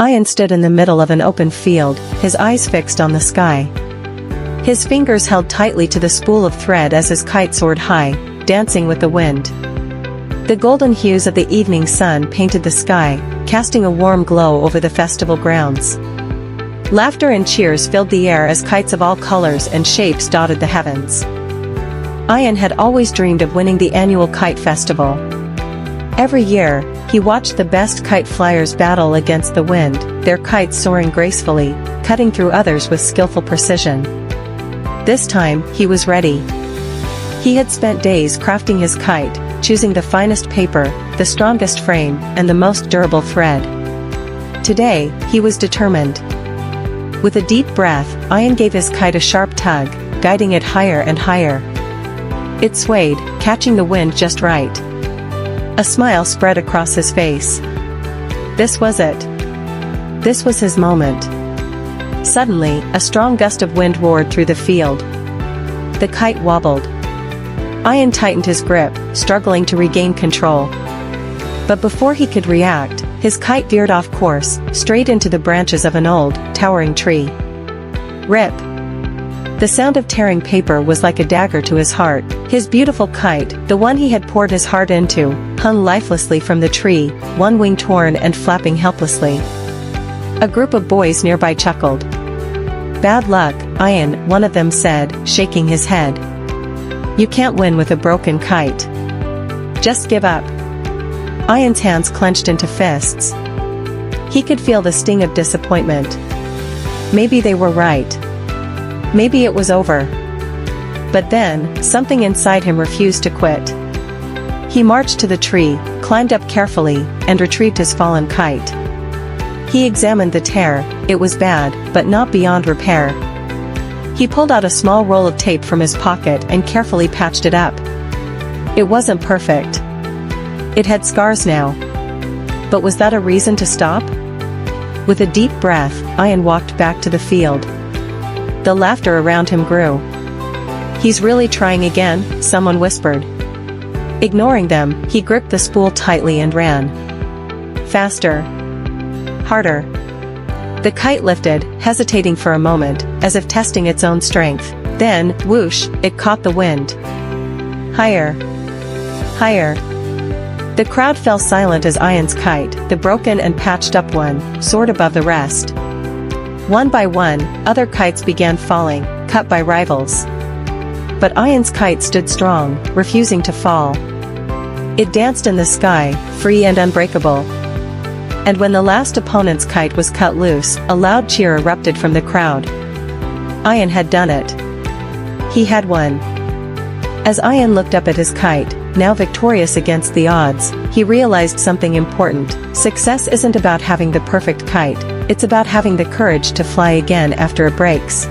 Ian stood in the middle of an open field, his eyes fixed on the sky. His fingers held tightly to the spool of thread as his kite soared high, dancing with the wind. The golden hues of the evening sun painted the sky, casting a warm glow over the festival grounds. Laughter and cheers filled the air as kites of all colors and shapes dotted the heavens. Ian had always dreamed of winning the annual kite festival. Every year, he watched the best kite flyers battle against the wind, their kites soaring gracefully, cutting through others with skillful precision. This time, he was ready. He had spent days crafting his kite, choosing the finest paper, the strongest frame, and the most durable thread. Today, he was determined. With a deep breath, Ian gave his kite a sharp tug, guiding it higher and higher. It swayed, catching the wind just right. A smile spread across his face. This was it. This was his moment. Suddenly, a strong gust of wind roared through the field. The kite wobbled. Ian tightened his grip, struggling to regain control. But before he could react, his kite veered off course, straight into the branches of an old, towering tree. Rip! The sound of tearing paper was like a dagger to his heart. His beautiful kite, the one he had poured his heart into, hung lifelessly from the tree, one wing torn and flapping helplessly. A group of boys nearby chuckled. "Bad luck, Ian," one of them said, shaking his head. "You can't win with a broken kite. Just give up." Ian's hands clenched into fists. He could feel the sting of disappointment. Maybe they were right. Maybe it was over. But then, something inside him refused to quit. He marched to the tree, climbed up carefully, and retrieved his fallen kite. He examined the tear. It was bad, but not beyond repair. He pulled out a small roll of tape from his pocket and carefully patched it up. It wasn't perfect. It had scars now. But was that a reason to stop? With a deep breath, Ian walked back to the field. The laughter around him grew. "He's really trying again," someone whispered. Ignoring them, he gripped the spool tightly and ran. Faster. Harder. The kite lifted, hesitating for a moment, as if testing its own strength. Then, whoosh, it caught the wind. Higher. Higher. The crowd fell silent as Ian's kite, the broken and patched up one, soared above the rest. One by one, other kites began falling, cut by rivals. But Ian's kite stood strong, refusing to fall. It danced in the sky, free and unbreakable. And when the last opponent's kite was cut loose, a loud cheer erupted from the crowd. Ian had done it. He had won. As Ian looked up at his kite, now victorious against the odds, he realized something important. Success isn't about having the perfect kite, it's about having the courage to fly again after it breaks.